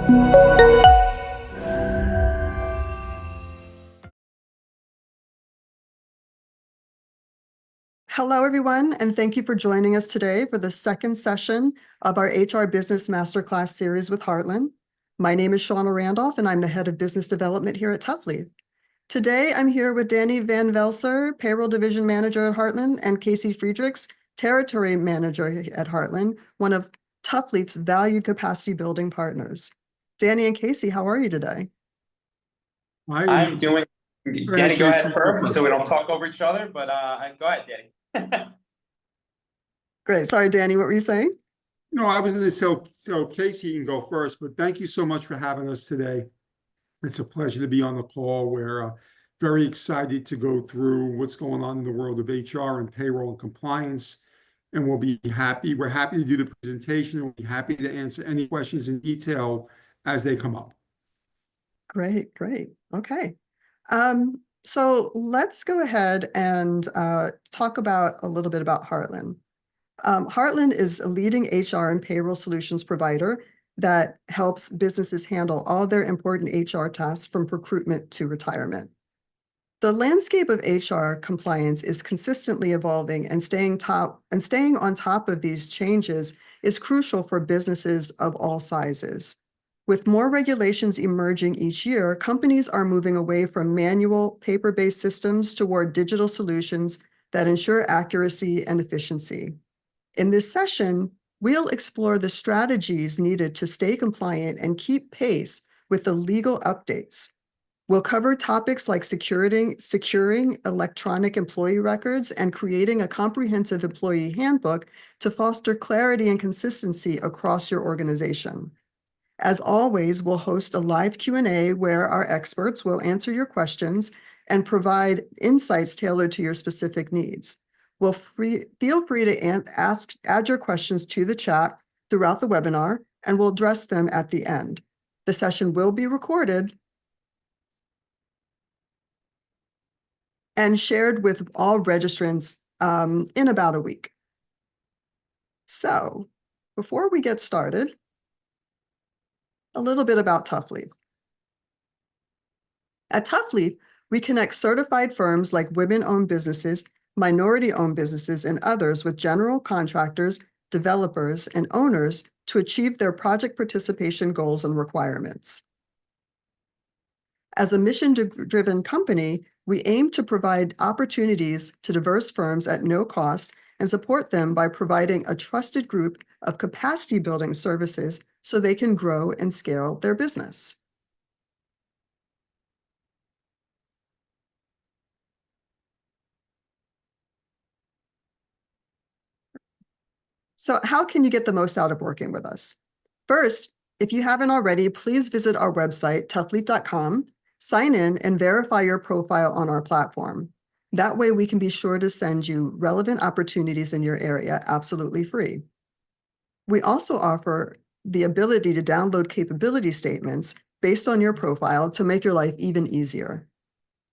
Hello, everyone, and thank you for joining us today for the second session of our HR Business Masterclass series with Heartland. My name is Shauna Randolph, and I'm the Head of Business Development here at Toughleaf. Today, I'm here with Danny Van Velser, Payroll Division Manager at Heartland, and Casey Friedrichs, Territory Manager at Heartland, one of Toughleaf's valued capacity building partners. Danny and Casey, how are you today? I'm doing. Danny, go ahead first, so we don't talk over each other. But go ahead, Danny. Great. Sorry, Danny, what were you saying? No, I was going to say, so Casey can go first, but thank you so much for having us today. It's a pleasure to be on the call. We're very excited to go through what's going on in the world of HR and payroll and compliance. And we're happy to do the presentation. We'll be happy to answer any questions in detail as they come up. Great. Okay. So let's go ahead and talk about a little bit about Heartland. Heartland is a leading HR and payroll solutions provider that helps businesses handle all their important HR tasks from recruitment to retirement. The landscape of HR compliance is consistently evolving, and staying on top of these changes is crucial for businesses of all sizes. With more regulations emerging each year, companies are moving away from manual, paper-based systems toward digital solutions that ensure accuracy and efficiency. In this session, we'll explore the strategies needed to stay compliant and keep pace with the legal updates. We'll cover topics like securing electronic employee records and creating a comprehensive employee handbook to foster clarity and consistency across your organization. As always, we'll host a live Q&A where our experts will answer your questions and provide insights tailored to your specific needs. Feel free to add your questions to the chat throughout the webinar, and we'll address them at the end. The session will be recorded and shared with all registrants in about a week. So, before we get started, a little bit about Toughleaf. At Toughleaf, we connect certified firms like women-owned businesses, minority-owned businesses, and others with general contractors, developers, and owners to achieve their project participation goals and requirements. As a mission-driven company, we aim to provide opportunities to diverse firms at no cost and support them by providing a trusted group of capacity-building services so they can grow and scale their business. So how can you get the most out of working with us? First, if you haven't already, please visit our website, toughleaf.com, sign in, and verify your profile on our platform. That way we can be sure to send you relevant opportunities in your area absolutely free. We also offer the ability to download capability statements based on your profile to make your life even easier.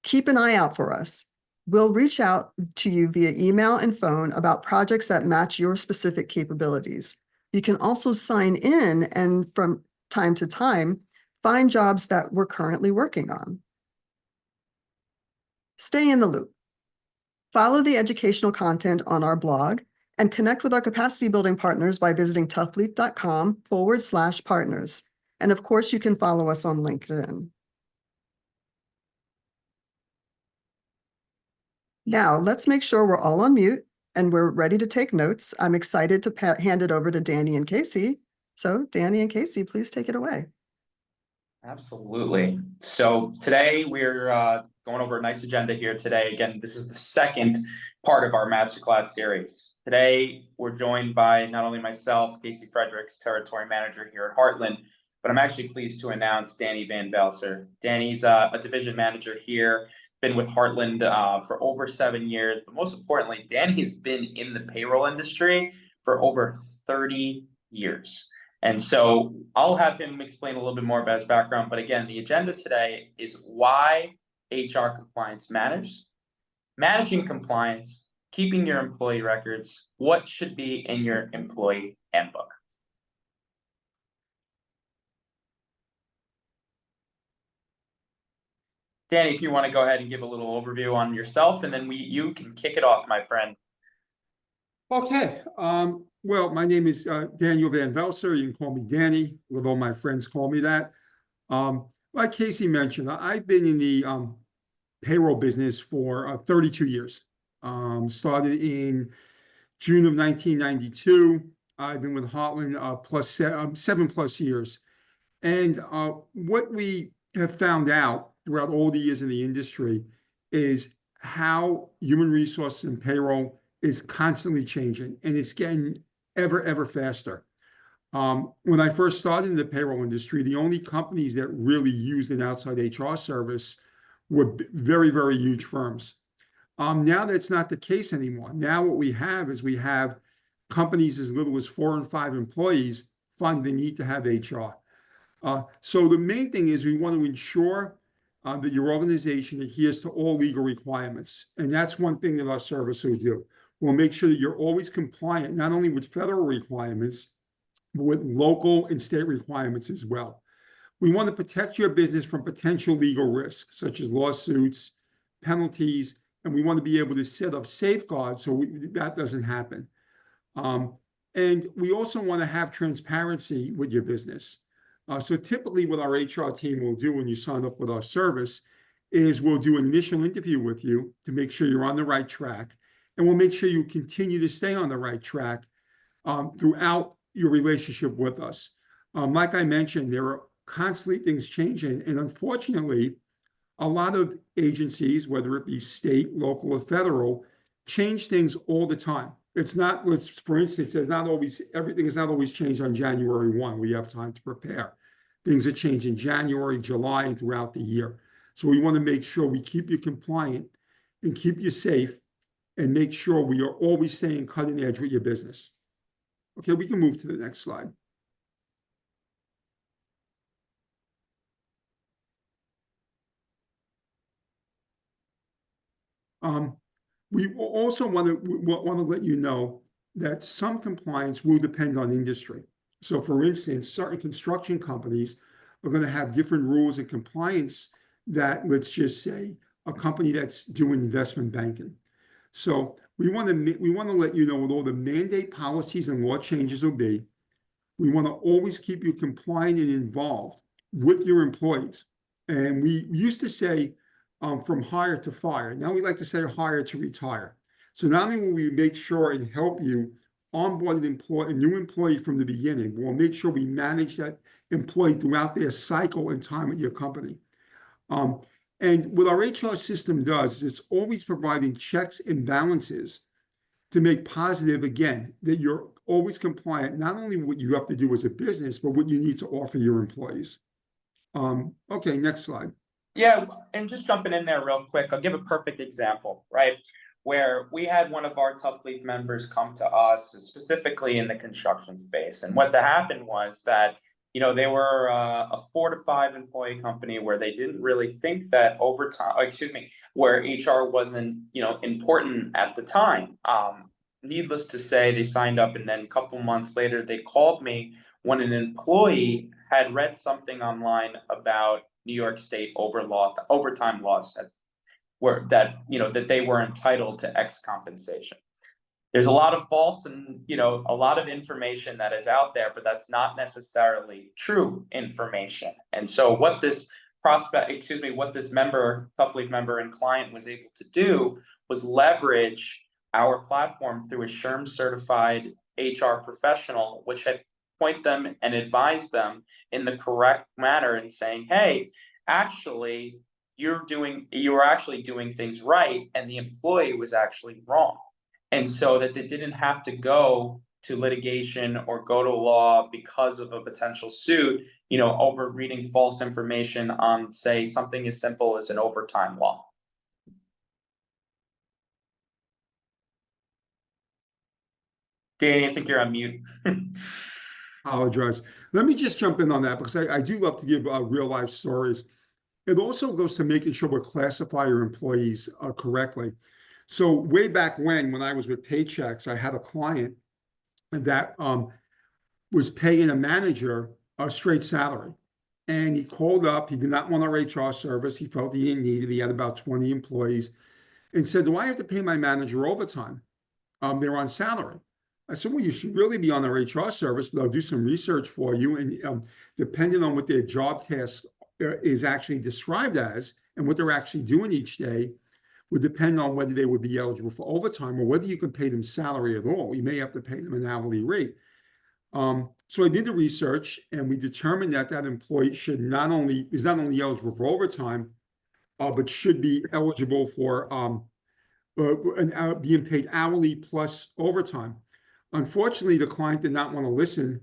Keep an eye out for us. We'll reach out to you via email and phone about projects that match your specific capabilities. You can also sign in and from time to time, find jobs that we're currently working on. Stay in the loop. Follow the educational content on our blog and connect with our capacity building partners by visiting toughleaf.com/partners. And of course, you can follow us on LinkedIn. Now, let's make sure we're all on mute and we're ready to take notes. I'm excited to hand it over to Danny and Casey. So Danny and Casey, please take it away. Absolutely. So today we're going over a nice agenda here today. Again, this is the second part of our Masterclass series. Today, we're joined by not only myself, Casey Friedrichs, Territory Manager here at Heartland, but I'm actually pleased to announce Danny Van Velser. Danny's a Division Manager here, been with Heartland for over 7 years, but most importantly, Danny's been in the payroll industry for over 30 years. And so I'll have him explain a little bit more about his background. But again, the agenda today is why HR compliance matters, managing compliance, keeping your employee records, what should be in your employee handbook. Danny, if you want to go ahead and give a little overview on yourself, and then you can kick it off, my friend. Okay, well, my name is Daniel Van Velser. You can call me Danny, although my friends call me that. Like Casey mentioned, I've been in the payroll business for 32 years. Started in June of 1992. I've been with Heartland plus 7+ years. And what we have found out throughout all the years in the industry is how human resources and payroll is constantly changing, and it's getting ever faster. When I first started in the payroll industry, the only companies that really used an outside HR service were very huge firms. Now that's not the case anymore. Now what we have is we have companies as little as 4 and 5 employees finding the need to have HR. So the main thing is we want to ensure that your organization adheres to all legal requirements. And that's one thing that our service will do. We'll make sure that you're always compliant, not only with federal requirements, but with local and state requirements as well. We want to protect your business from potential legal risks, such as lawsuits, penalties, and we want to be able to set up safeguards so that doesn't happen. And we also want to have transparency with your business. So typically what our HR team will do when you sign up with our service is we'll do an initial interview with you to make sure you're on the right track. And we'll make sure you continue to stay on the right track throughout your relationship with us. Like I mentioned, there are constantly things changing. And unfortunately, a lot of agencies, whether it be state, local, or federal, change things all the time. It's not, for instance, everything is not always changed on January 1. We have time to prepare. Things are changed in January, July, and throughout the year. So we want to make sure we keep you compliant and keep you safe and make sure we are always staying cutting edge with your business. Okay, we can move to the next slide. We also want to let you know that some compliance will depend on industry. So for instance, certain construction companies are going to have different rules and compliance that, let's just say, a company that's doing investment banking. So we want to let you know what all the mandate policies and law changes will be. We want to always keep you compliant and involved with your employees. And we used to say from hire to fire. Now we like to say hire to retire. So not only will we make sure and help you onboard a new employee from the beginning, we'll make sure we manage that employee throughout their cycle and time at your company. And what our HR system does is it's always providing checks and balances to make positive, again, that you're always compliant, not only what you have to do as a business, but what you need to offer your employees. Okay, next slide. Yeah, and just jumping in there real quick, I'll give a perfect example, right? Where we had one of our Tough Leaf members come to us, specifically in the construction space. And what happened was that, they were a 4 to 5 employee company where they didn't really think that where HR wasn't, important at the time. Needless to say, they signed up, and then a couple months later, they called me when an employee had read something online about New York State overtime laws that they were entitled to X compensation. There's a lot of false and a lot of information that is out there, but that's not necessarily true information. And so what this member, Tough Leaf member and client was able to do was leverage our platform through a SHRM certified HR professional, which had point them and advise them in the correct manner and saying, hey, actually, you were actually doing things right, and the employee was actually wrong. And so that they didn't have to go to litigation or go to law because of a potential suit, over reading false information on, say, something as simple as an overtime law. Danny, I think you're on mute. Apologize. Let me just jump in on that because I do love to give real life stories. It also goes to making sure we classify your employees correctly. So way back when I was with Paychex, I had a client that was paying a manager a straight salary. And he called up, he did not want our HR service. He felt he didn't need it. He had about 20 employees and said, do I have to pay my manager overtime? They're on salary. I said, well, you should really be on their HR service, but I'll do some research for you. And depending on what their job task is actually described as and what they're actually doing each day would depend on whether they would be eligible for overtime or whether you can pay them salary at all. You may have to pay them an hourly rate. So I did the research and we determined that that employee is not only eligible for overtime, but should be eligible for being paid hourly plus overtime. Unfortunately, the client did not want to listen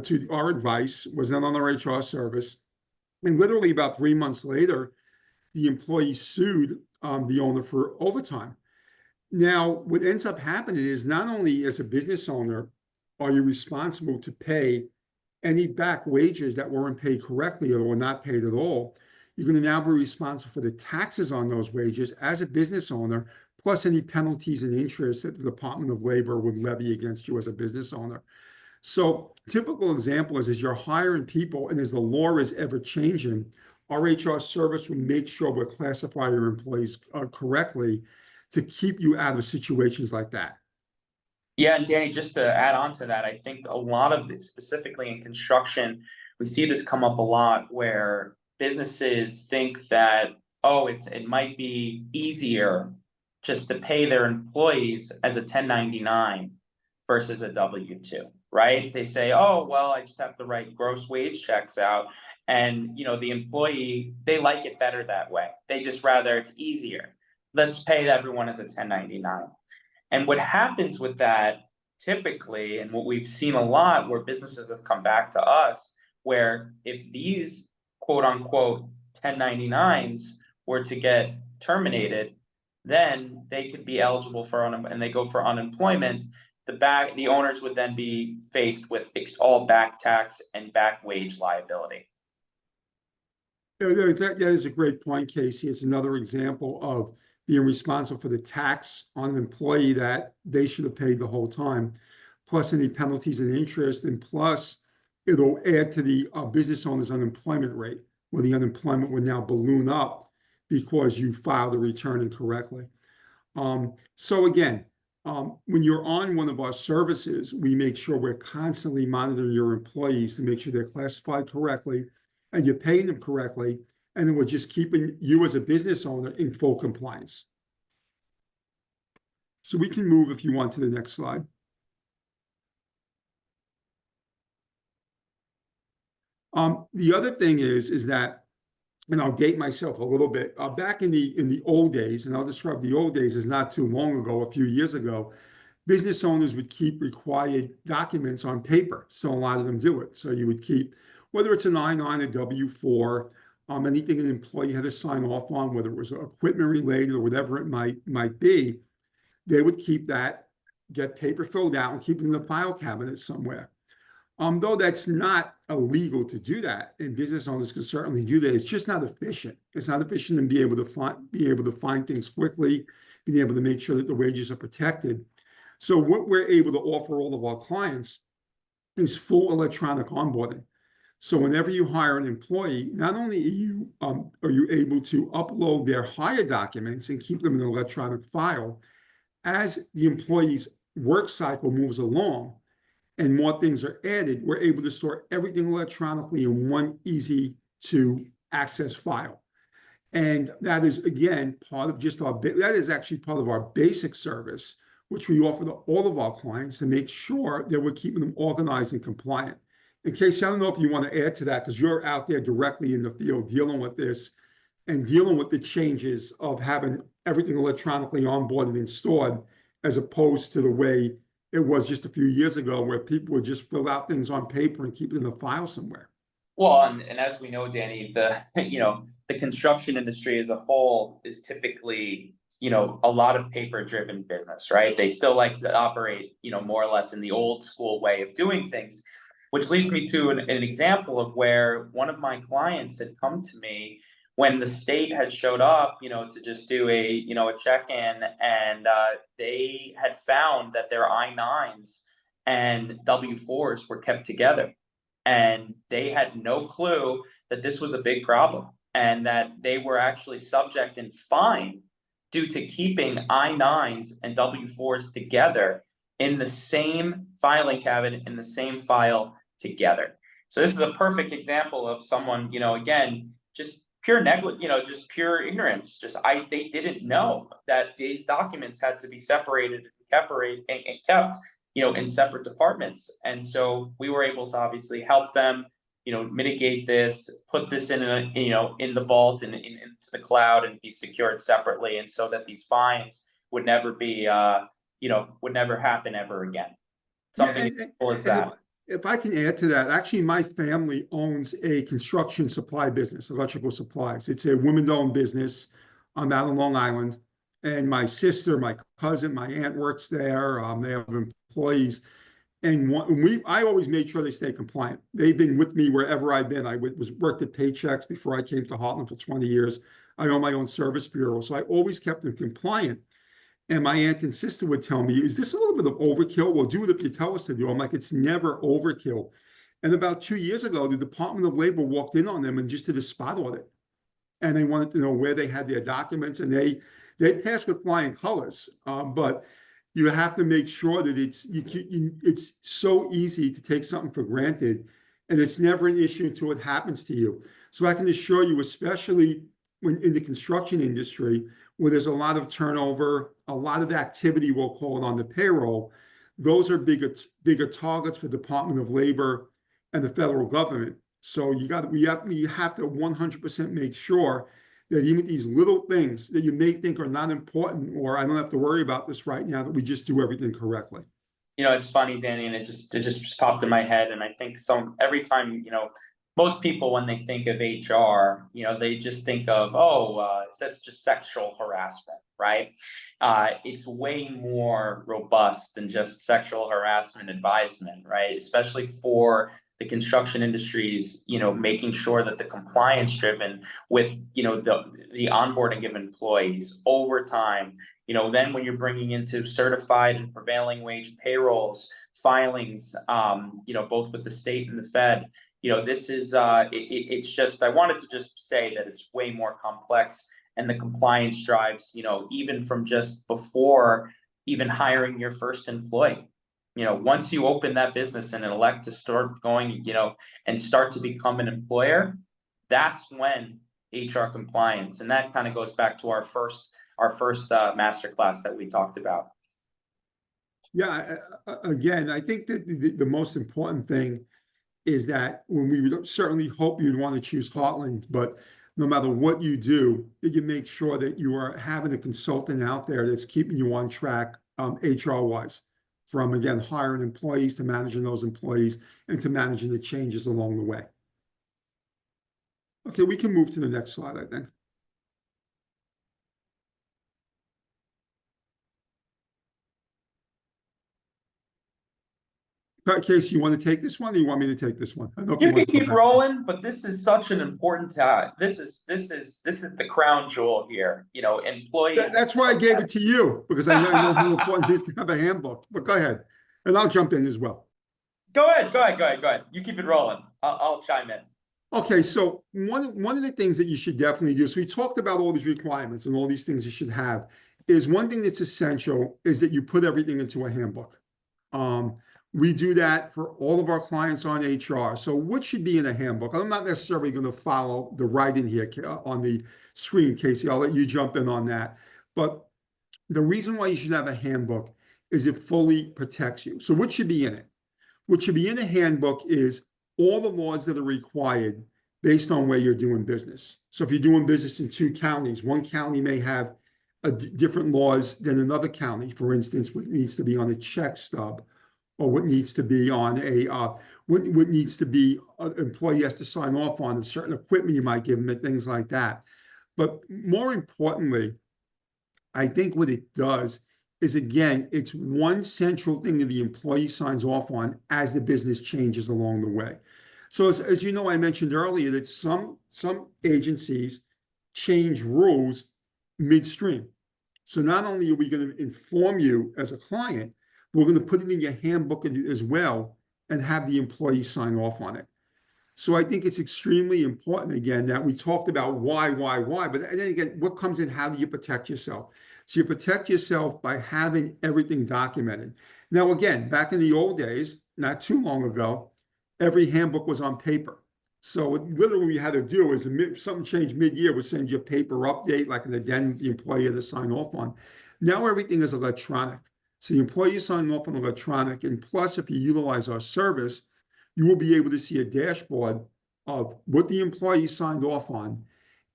to our advice, was not on our HR service. And literally about 3 months later, the employee sued the owner for overtime. Now, what ends up happening is not only as a business owner are you responsible to pay any back wages that weren't paid correctly or were not paid at all, you're going to now be responsible for the taxes on those wages as a business owner, plus any penalties and interest that the Department of Labor would levy against you as a business owner. So typical example is as you're hiring people and as the law is ever changing, our HR service will make sure we classify your employees correctly to keep you out of situations like that. Yeah, and Danny, just to add on to that, I think a lot of it, specifically in construction, we see this come up a lot where businesses think that, oh, it might be easier just to pay their employees as a 1099 versus a W-2, right? They say, oh, well, I just have to write gross wage checks out. And, the employee, they like it better that way. They just rather it's easier. Let's pay everyone as a 1099. And what happens with that typically, and what we've seen a lot where businesses have come back to us, where if these quote unquote 1099s were to get terminated, then they could be eligible for and they go for unemployment. The owners would then be faced with all back tax and back wage liability. That is a great point, Casey. It's another example of being responsible for the tax on an employee that they should have paid the whole time, plus any penalties and interest, and plus it'll add to the business owner's unemployment rate, where the unemployment would now balloon up because you filed a return incorrectly. So again, when you're on one of our services, we make sure we're constantly monitoring your employees to make sure they're classified correctly and you're paying them correctly, and then we're just keeping you as a business owner in full compliance. So we can move, if you want, to the next slide. The other thing is that, and I'll date myself a little bit, back in the old days, and I'll describe the old days as not too long ago, a few years ago, business owners would keep required documents on paper. So a lot of them do it. So you would keep, whether it's an I-9, a W-4, anything an employee had to sign off on, whether it was equipment related or whatever it might be, they would keep that, get paper filled out and keep it in the file cabinet somewhere. Though that's not illegal to do that, and business owners can certainly do that, it's just not efficient. It's not efficient in being able to find things quickly, being able to make sure that the wages are protected. So what we're able to offer all of our clients is full electronic onboarding. So whenever you hire an employee, not only are you able to upload their hire documents and keep them in an electronic file, as the employee's work cycle moves along and more things are added, we're able to store everything electronically in one easy to access file. And that is, again, part of just that is actually part of our basic service, which we offer to all of our clients to make sure that we're keeping them organized and compliant. In case, I don't know if you want to add to that, because you're out there directly in the field dealing with this and dealing with the changes of having everything electronically onboarded and stored, as opposed to the way it was just a few years ago where people would just fill out things on paper and keep it in a file somewhere. Well, and as we know, Danny, the construction industry as a whole is typically, a lot of paper-driven business, right? They still like to operate, more or less in the old school way of doing things, which leads me to an example of where one of my clients had come to me when the state had showed up, to just do a check-in, and they had found that their I-9s and W-4s were kept together. And they had no clue that this was a big problem and that they were actually subject and fined due to keeping I-9s and W-4s together in the same filing cabinet, in the same file together. So this is a perfect example of someone, again, just pure just pure ignorance. They didn't know that these documents had to be separated and kept, in separate departments. And so we were able to obviously help them, mitigate this, put this in in the vault and into the cloud and be secured separately. And so that these fines would never be, would never happen ever again. Something as simple as that. If I can add to that, actually, my family owns a construction supply business, electrical supplies. It's a women-owned business. I'm out on Long Island, and my sister, my cousin, my aunt works there. They have employees, and I always made sure they stay compliant. They've been with me wherever I've been. I worked at Paychex before I came to Heartland for 20 years. I own my own service bureau, so I always kept them compliant. And my aunt and sister would tell me, is this a little bit of overkill? We'll do it if you tell us to do. I'm like, it's never overkill. And about 2 years ago, the Department of Labor walked in on them and just did a spot audit. And they wanted to know where they had their documents, and they passed with flying colors. But you have to make sure that it's so easy to take something for granted, and it's never an issue until it happens to you. So I can assure you, especially when in the construction industry, where there's a lot of turnover, a lot of activity, we'll call it, on the payroll, those are bigger targets for Department of Labor and the federal government. So you have to 100% make sure that even with these little things that you may think are not important, or I don't have to worry about this right now, that we just do everything correctly. It's funny, Danny, and it just popped in my head, and I think every time, most people, when they think of HR, they just think of, that's just sexual harassment, right? It's way more robust than just sexual harassment advisement, right? Especially for the construction industries, making sure that the compliance driven with, the onboarding of employees over time, then when you're bringing into certified and prevailing wage payrolls, filings, both with the state and the Fed, this is, it's just, I wanted to just say that it's way more complex, and the compliance drives, even from just before even hiring your first employee. Once you open that business and elect to start going, and start to become an employer, that's when HR compliance, and that kind of goes back to our first masterclass that we talked about. Yeah, again, I think that the most important thing is that when we certainly hope you'd want to choose Heartland, but no matter what you do, that you make sure that you are having a consultant out there that's keeping you on track, HR-wise, from, again, hiring employees to managing those employees and to managing the changes along the way. Okay, we can move to the next slide, I think. Casey, you want to take this one, or you want me to take this one? I don't know if You want can to go keep back. rolling, but this is such an important this is the crown jewel here. Employee. That's why I gave it to you, because I know how important it is to have a handbook. But go ahead, and I'll jump in as well. Go ahead. You keep it rolling. I'll chime in. Okay, so one of the things that you should definitely do, so we talked about all these requirements and all these things you should have, is one thing that's essential is that you put everything into a handbook. We do that for all of our clients on HR. So what should be in a handbook? I'm not necessarily going to follow the writing here on the screen, Casey. I'll let you jump in on that. But the reason why you should have a handbook is it fully protects you. So what should be in it? What should be in a handbook is all the laws that are required based on where you're doing business. So if you're doing business in 2 counties, one county may have different laws than another county. For instance, what needs to be on a check stub, or what needs to be on a what needs to be an employee has to sign off on, and certain equipment you might give them, and things like that. But more importantly, I think what it does is, again, it's one central thing that the employee signs off on as the business changes along the way. So as you know, I mentioned earlier that some agencies change rules midstream. So not only are we going to inform you as a client, we're going to put it in your handbook as well and have the employee sign off on it. So I think it's extremely important, again, that we talked about why, but then again, what comes in, how do you protect yourself? So you protect yourself by having everything documented. Now, again, back in the old days, not too long ago, every handbook was on paper. So literally what you had to do is something changed mid-year, would send you a paper update, like an addendum the employee had to sign off on. Now everything is electronic. So the employee is signing off on electronic, and plus, if you utilize our service, you will be able to see a dashboard of what the employee signed off on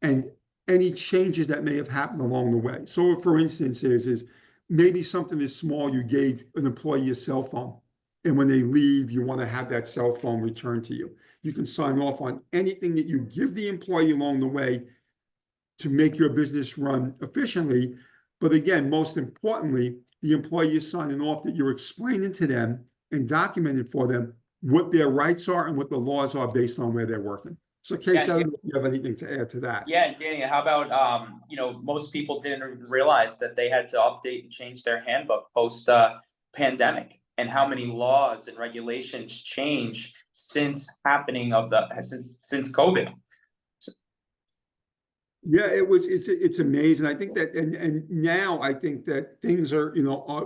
and any changes that may have happened along the way. So for instance, is maybe something as small, you gave an employee a cell phone, and when they leave, you want to have that cell phone returned to you. You can sign off on anything that you give the employee along the way to make your business run efficiently. But again, most importantly, the employee is signing off that you're explaining to them and documenting for them what their rights are and what the laws are based on where they're working. So Casey, I don't know if you have anything to add to that. Yeah, Danny, how about, most people didn't even realize that they had to update and change their handbook post pandemic, and how many laws and regulations change since since COVID. Yeah, it's amazing. I think that, and now I think that things are,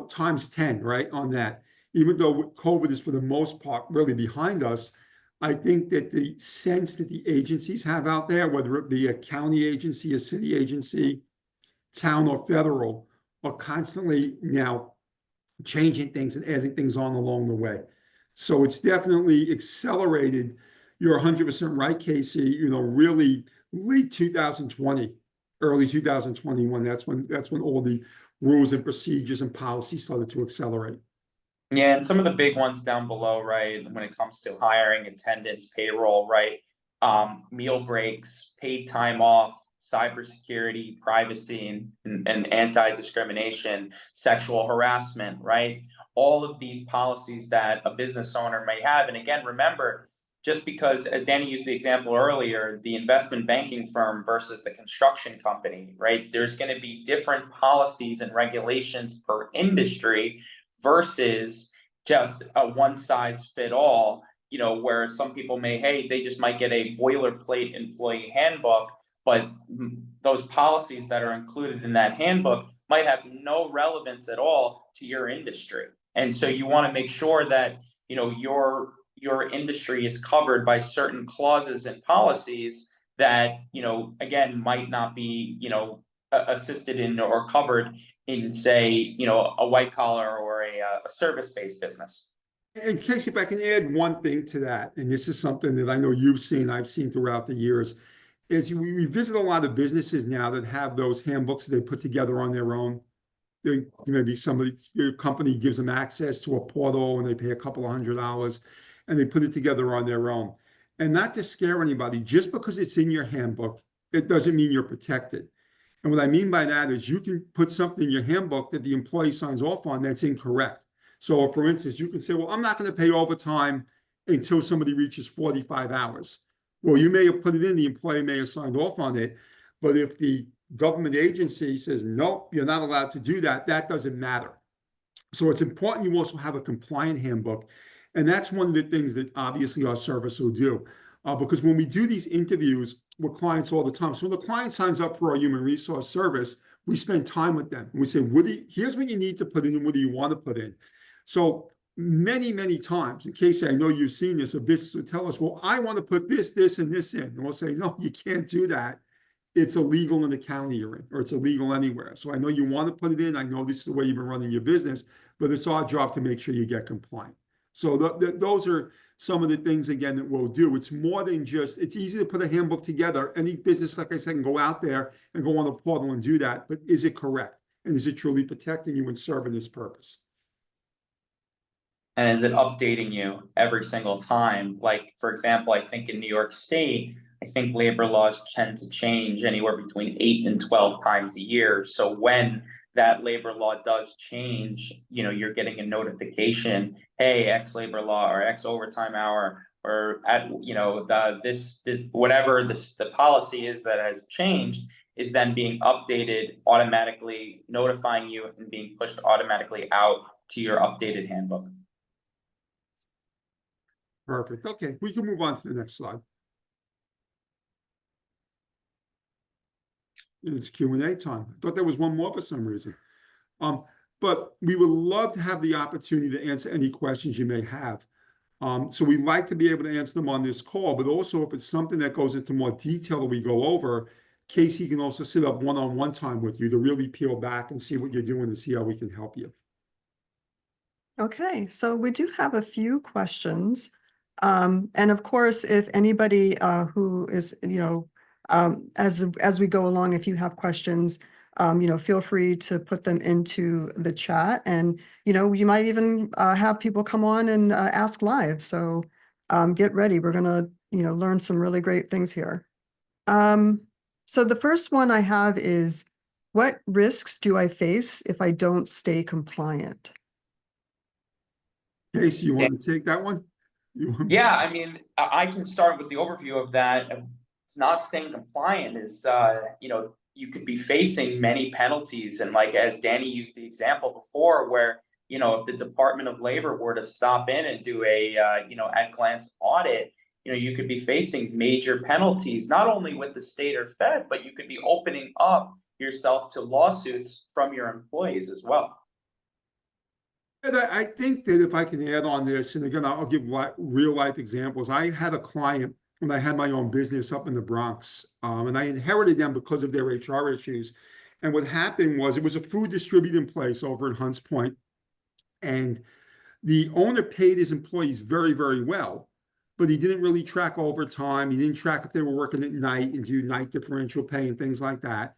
times 10, right, on that. Even though COVID is for the most part really behind us, I think that the sense that the agencies have out there, whether it be a county agency, a city agency, town or federal, are constantly now changing things and adding things on along the way. So it's definitely accelerated. You're 100% right, Casey. Really late 2020, early 2021. That's when all the rules and procedures and policies started to accelerate. Yeah, and some of the big ones down below, right, when it comes to hiring, attendance, payroll, right? Meal breaks, paid time off, cybersecurity, privacy, and anti-discrimination, sexual harassment, right? All of these policies that a business owner may have. And again, remember, just because, as Danny used the example earlier, the investment banking firm versus the construction company, right? There's going to be different policies and regulations per industry versus just a one size fit all, where some people they just might get a boilerplate employee handbook, but those policies that are included in that handbook might have no relevance at all to your industry. And so you want to make sure that, your industry is covered by certain clauses and policies that, again, might not be, assisted in or covered in, say, a white collar or a service-based business. And Casey, if I can add one thing to that, and this is something that I know I've seen throughout the years, is we visit a lot of businesses now that have those handbooks that they put together on their own. Maybe your company gives them access to a portal and they pay a couple of $100 and they put it together on their own. And not to scare anybody, just because it's in your handbook, it doesn't mean you're protected. And what I mean by that is you can put something in your handbook that the employee signs off on that's incorrect. So for instance, you can say, well, I'm not going to pay overtime until somebody reaches 45 hours. Well, you may have put it in, the employee may have signed off on it, but if the government agency says, nope, you're not allowed to do that, that doesn't matter. So it's important you also have a compliant handbook. And that's one of the things that obviously our service will do. Because when we do these interviews with clients all the time, so when the client signs up for our human resource service, we spend time with them. And we say, here's what you need to put in and what do you want to put in? So many, many times, in case I know you've seen this, a business would tell us, well, I want to put this, this, and this in. And we'll say, no, you can't do that. It's illegal in the county you're in, or it's illegal anywhere. So I know you want to put it in. I know this is the way you've been running your business, but it's our job to make sure you get compliant. So those are some of the things, again, that we'll do. It's more than just, it's easy to put a handbook together. Any business, like I said, can go out there and go on a portal and do that. But is it correct? And is it truly protecting you and serving its purpose? And is it updating you every single time? Like, for example, I think in New York State, I think labor laws tend to change anywhere between 8 and 12 times a year. So when that labor law does change, you're getting a notification, hey, X labor law or X overtime hour, or at, whatever the policy is that has changed is then being updated automatically, notifying you and being pushed automatically out to your updated handbook. Perfect. Okay, we can move on to the next slide. It's Q&A time. I thought there was one more for some reason. But we would love to have the opportunity to answer any questions you may have. So we'd like to be able to answer them on this call, but also if it's something that goes into more detail that we go over, Casey can also sit up one-on-one time with you to really peel back and see what you're doing and see how we can help you. Okay, so we do have a few questions. And of course, if anybody who is, as we go along, if you have questions, feel free to put them into the chat. And, you might even have people come on and ask live. So get ready. We're going to, learn some really great things here. So the first one I have is, what risks do I face if I don't stay compliant? Casey, you Yeah. want to take that one? Yeah, I mean, I can start with the overview of that. It's not staying compliant is, you could be facing many penalties. And like, as Danny used the example before, where, if the Department of Labor were to stop in and do a, at glance audit, you could be facing major penalties, not only with the state or Fed, but you could be opening up yourself to lawsuits from your employees as well. And I think that if I can add on this, and again, I'll give real life examples. I had a client when I had my own business up in the Bronx, and I inherited them because of their HR issues. And what happened was it was a food distributing place over in Hunts Point, and the owner paid his employees very, very well, but he didn't really track overtime. He didn't track if they were working at night and do night differential pay and things like that.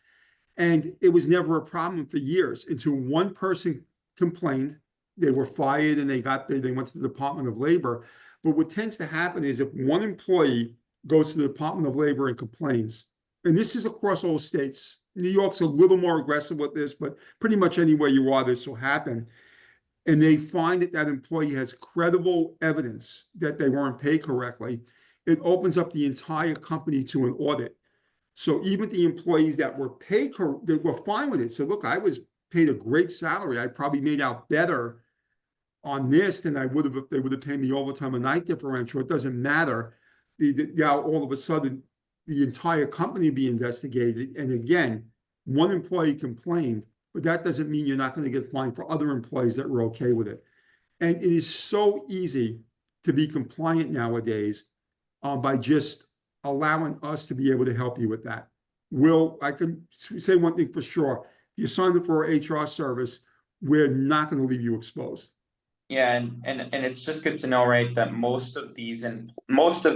And it was never a problem for years until one person complained. They were fired and they went to the Department of Labor. But what tends to happen is if one employee goes to the Department of Labor and complains, and this is across all states, New York's a little more aggressive with this, but pretty much anywhere you are, this will happen. And they find that that employee has credible evidence that they weren't paid correctly, it opens up the entire company to an audit. So even the employees that were paid, that were fine with it. So look, I was paid a great salary. I probably made out better on this than I would have if they would have paid me overtime a night differential. It doesn't matter. Now all of a sudden, the entire company be investigated. And again, one employee complained, but that doesn't mean you're not going to get fined for other employees that were okay with it. And it is so easy to be compliant nowadays by just allowing us to be able to help you with that. I can say one thing for sure. If you sign up for our HR service, we're not going to leave you exposed. Yeah, and it's just good to know, right, that most of the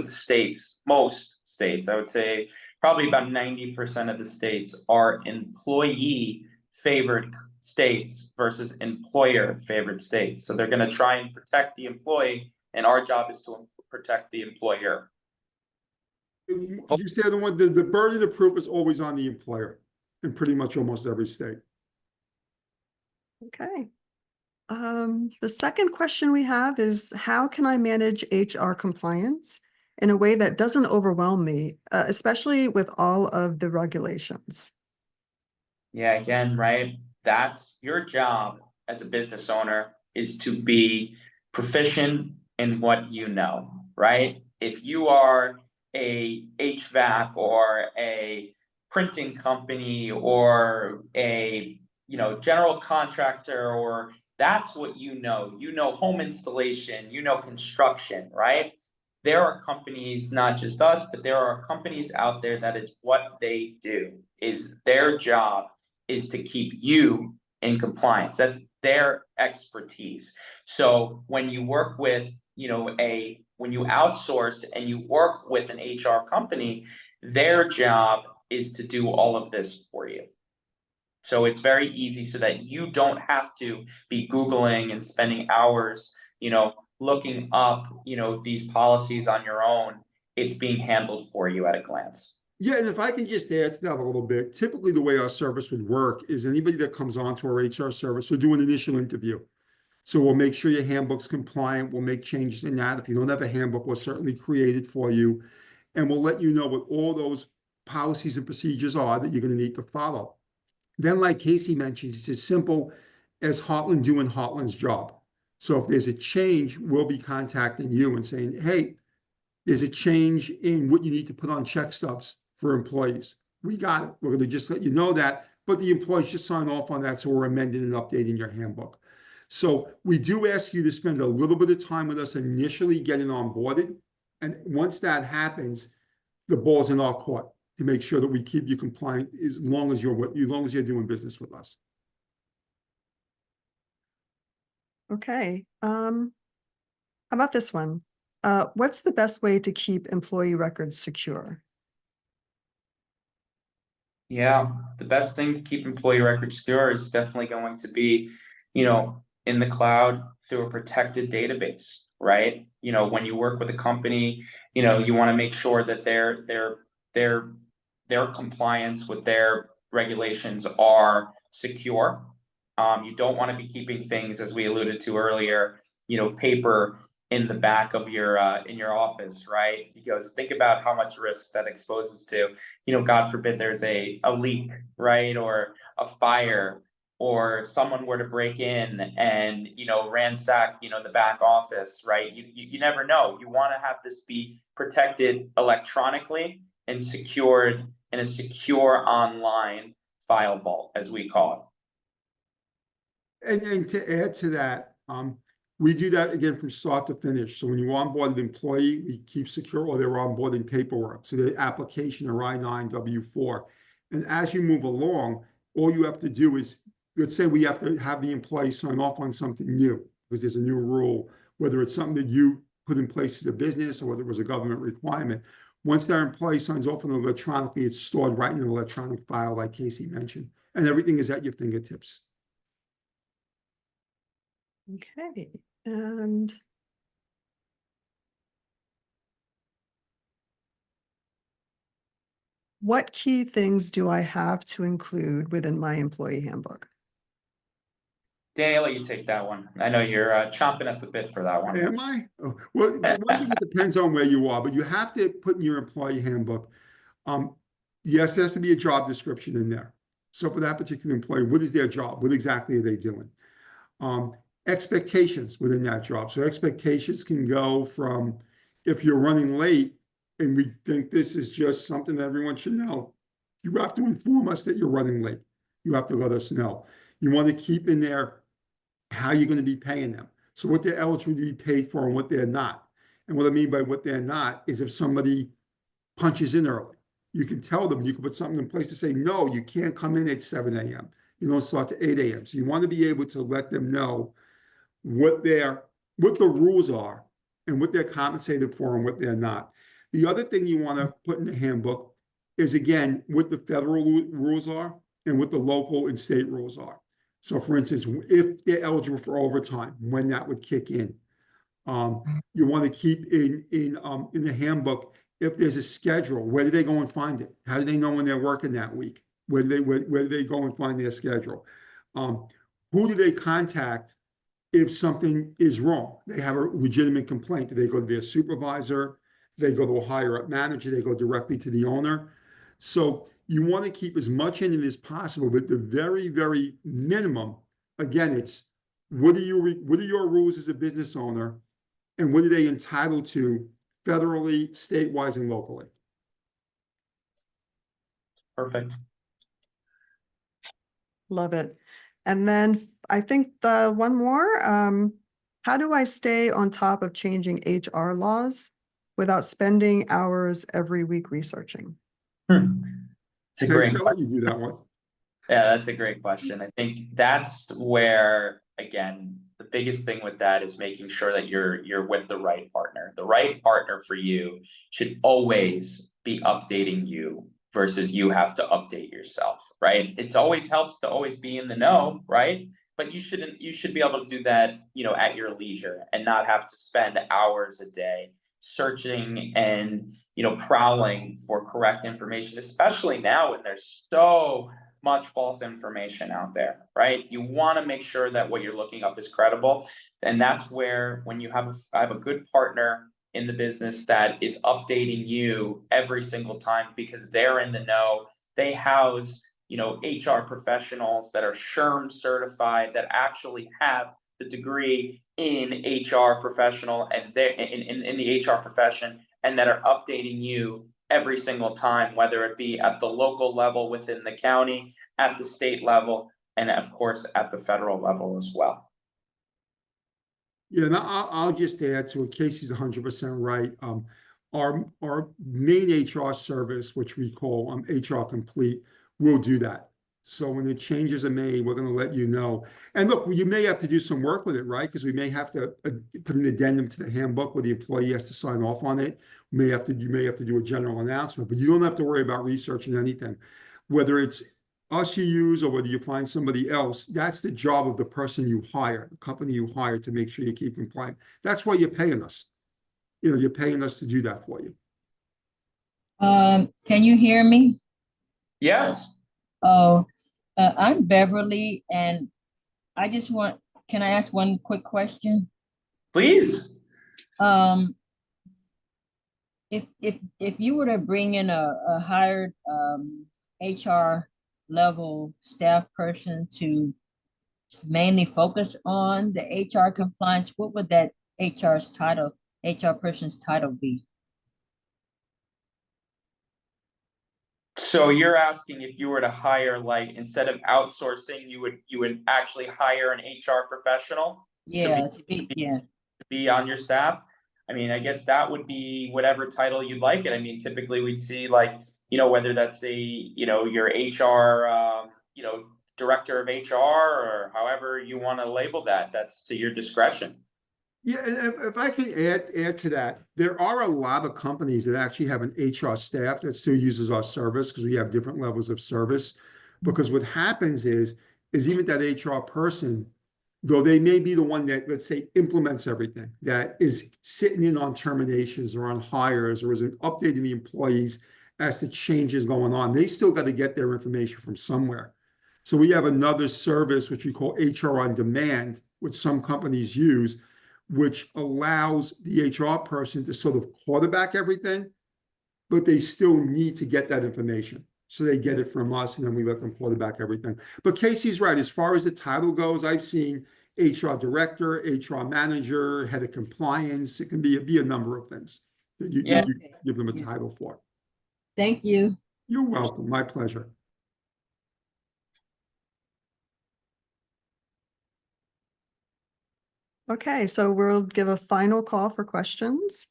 states, I would say probably about 90% of the states are employee favored states versus employer favored states. So they're going to try and protect the employee, and our job is to protect the employer. You said the burden of proof is always on the employer in pretty much almost every state. Okay. The second question we have is, how can I manage HR compliance in a way that doesn't overwhelm me, especially with all of the regulations? Yeah, again, right? That's your job as a business owner, is to be proficient in what you know, right? If you are a HVAC or a printing company or a general contractor, or that's what you know home installation, construction, right? There are companies, not just us, but there are companies out there that is what they do, is their job is to keep you in compliance. That's their expertise. So when you work with, when you outsource and you work with an HR company, their job is to do all of this for you. So it's very easy so that you don't have to be Googling and spending hours, looking up, these policies on your own. It's being handled for you at a glance. Yeah, and if I can just add to that a little bit, typically the way our service would work is anybody that comes onto our HR service will do an initial interview. So we'll make sure your handbook's compliant. We'll make changes in that. If you don't have a handbook, we'll certainly create it for you. And we'll let you know what all those policies and procedures are that you're going to need to follow. Then, like Casey mentioned, it's as simple as Heartland doing Heartland's job. So if there's a change, we'll be contacting you and saying, hey, there's a change in what you need to put on check stubs for employees. We got it. We're going to just let you know that, but the employees just sign off on that. So we're amending and updating your handbook. So we do ask you to spend a little bit of time with us initially getting onboarded. And once that happens, the ball's in our court to make sure that we keep you compliant as long as you're doing business with us. Okay. How about this one? What's the best way to keep employee records secure? Yeah, the best thing to keep employee records secure is definitely going to be, in the cloud through a protected database, right? When you work with a company, you want to make sure that their compliance with their regulations are secure. You don't want to be keeping things, as we alluded to earlier, paper in the back of your in your office, right? Because think about how much risk that exposes to, God forbid there's a leak, right? Or a fire, or someone were to break in and, ransack, the back office, right? You never know. You want to have this be protected electronically and secured in a secure online file vault, as we call And to add to that, we do that again from start to finish. So when you onboard an employee, we keep secure all their onboarding paperwork. So the application or I-9, W-4. And as you move along, all you have to do is, let's say we have to have the employee sign off on something new because there's a new rule, whether it's something that you put in place as a business or whether it was a government requirement. Once that employee signs off on it electronically, it's stored right in an electronic file, like Casey mentioned, and everything is at your fingertips. Okay. And what key things do I have to include within my employee handbook? Danny, I'll let you take that one. I know you're chomping at the bit for that one. Am I? Oh, well, one thing, it depends on where you are, but you have to put in your employee handbook. Yes, there has to be a job description in there. So for that particular employee, what is their job? What exactly are they doing? Expectations within that job. So expectations can go from, if you're running late and we think this is just something that everyone should know, you have to inform us that you're running late. You have to let us know. You want to keep in there how you're going to be paying them. So what they're eligible to be paid for and what they're not. And what I mean by what they're not is if somebody punches in early, you can tell them, you can put something in place to say, no, you can't come in at 7 a.m. You don't start to 8 a.m. So you want to be able to let them know what the rules are and what they're compensated for and what they're not. The other thing you want to put in the handbook is, again, what the federal rules are and what the local and state rules are. So for instance, if they're eligible for overtime, when that would kick in. You want to keep in the handbook, if there's a schedule, where do they go and find it? How do they know when they're working that week? Where do they go and find their schedule? Who do they contact if something is wrong? They have a legitimate complaint. Do they go to their supervisor? Do they go to a higher up manager? They go directly to the owner. So you want to keep as much in it as possible, but the very, very minimum, again, it's what are your rules as a business owner, and what are they entitled to federally, state-wise, and locally? Perfect. Love it. And then I think the one more, how do I stay on top of changing HR laws without spending hours every week researching? It's a great I'll let you do that one. Yeah, that's a great question. I think that's where, again, the biggest thing with that is making sure that you're with the right partner. The right partner for you should always be updating you versus you have to update yourself, right? It always helps to always be in the know, right? But you should be able to do that, at your leisure and not have to spend hours a day searching and, prowling for correct information, especially now when there's so much false information out there, right? You want to make sure that what you're looking up is credible. And that's where, when you have a good partner in the business that is updating you every single time because they're in the know, they house, HR professionals that are SHRM certified, that actually have the degree in HR professional and they're in the HR profession, and that are updating you every single time, whether it be at the local level within the county, at the state level, and of course at the federal level as well. Yeah, and I'll just add to it. Casey's 100% right. Our main HR service, which we call HR Complete, will do that. So when the changes are made, we're going to let you know. And look, you may have to do some work with it, right? Because we may have to put an addendum to the handbook where the employee has to sign off on it. You may have to do a general announcement, but you don't have to worry about researching anything. Whether it's us you use or whether you find somebody else, that's the job of the person you hire, the company you hire, to make sure you keep compliant. That's why you're paying us. You're paying us to do that for you. Can you hear me? Yes. Oh, I'm Beverly, and I just can I ask one quick question? Please. If you were to bring in a hired HR level staff person to mainly focus on the HR compliance, what would that HR person's title be? So you're asking if you were to hire, like, instead of outsourcing, you would actually hire an HR professional Yeah, to be on your staff? I mean, I guess that would be whatever title you'd like it. I mean, typically we'd see, like, whether that's your HR, director of HR, or however you want to label that. That's to your discretion. Yeah, and if I can add to that, there are a lot of companies that actually have an HR staff that still uses our service, because we have different levels of service. Because what happens is even that HR person, though they may be the one that, let's say, implements everything, that is sitting in on terminations or on hires or is updating the employees as to changes going on, they still got to get their information from somewhere. So we have another service, which we call HR on demand, which some companies use, which allows the HR person to sort of quarterback everything, but they still need to get that information. So they get it from us, and then we let them quarterback everything. But Casey's right. As far as the title goes, I've seen HR director, HR manager, head of compliance. It can be a number of things that you give them a title for. Thank you. You're welcome. My pleasure. Okay, so we'll give a final call for questions.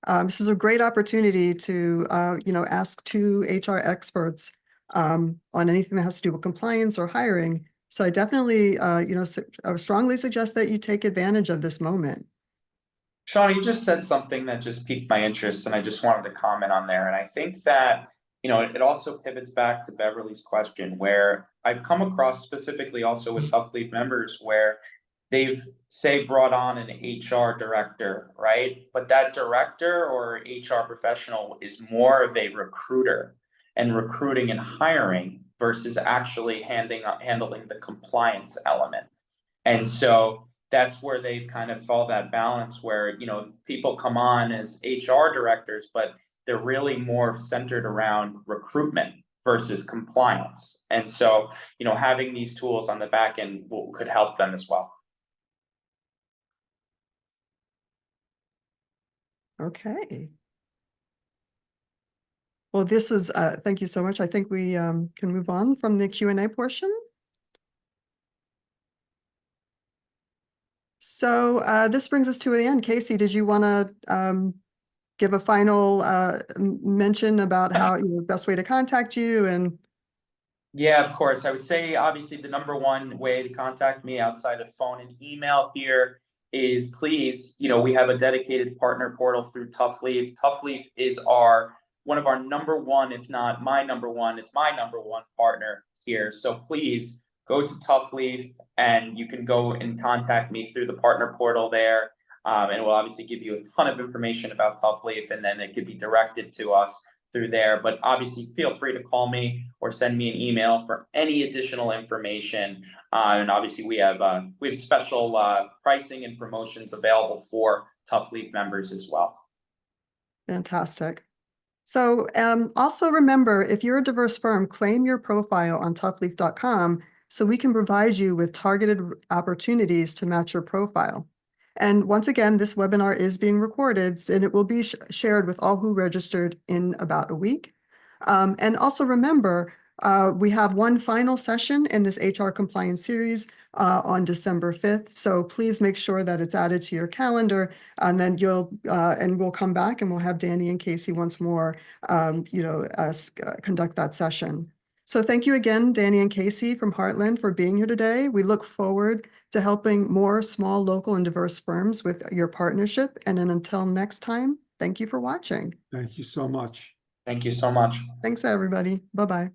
This is a great opportunity to, ask two HR experts on anything that has to do with compliance or hiring. So I definitely, I would strongly suggest that you take advantage of this moment. Sean, you just said something that just piqued my interest, and I just wanted to comment on there. And I think that, it also pivots back to Beverly's question, where I've come across specifically also with Tough Leaf members where they've, say, brought on an HR director, right? But that director or HR professional is more of a recruiter and recruiting and hiring versus actually handling the compliance element. And so that's where they've kind of followed that balance where, people come on as HR directors, but they're really more centered around recruitment versus compliance. And so, having these tools on the back end could help them as well. Okay. Well, this is, thank you so much. I think we can move on from the Q&A portion. So this brings us to the end. Casey, did you want to give a final mention about how the best way to contact you? And yeah, of course. I would say, obviously, the number one way to contact me outside of phone and email here is, please, we have a dedicated partner portal through Tough Leaf. Tough Leaf is one of our number one, if not my number one, it's my number one partner here. So please go to Tough Leaf, and you can go and contact me through the partner portal there. And we'll obviously give you a ton of information about Tough Leaf, and then it could be directed to us through there. But obviously, feel free to call me or send me an email for any additional information. And obviously, we have special pricing and promotions available for Tough Leaf members as well. fantastic. So also remember, if you're a diverse firm, claim your profile on toughleaf.com so we can provide you with targeted opportunities to match your profile. And once again, this webinar is being recorded and it will be shared with all who registered in about a week. And also remember, we have one final session in this HR compliance series on December 5th. So please make sure that it's added to your calendar, and then we'll come back and we'll have Danny and Casey once more, conduct that session. So thank you again, Danny and Casey from Heartland, for being here today. We look forward to helping more small, local, and diverse firms with your partnership. And then until next time, thank you for watching. Thank you so much. Thank you so much. Thanks, everybody. Bye-bye.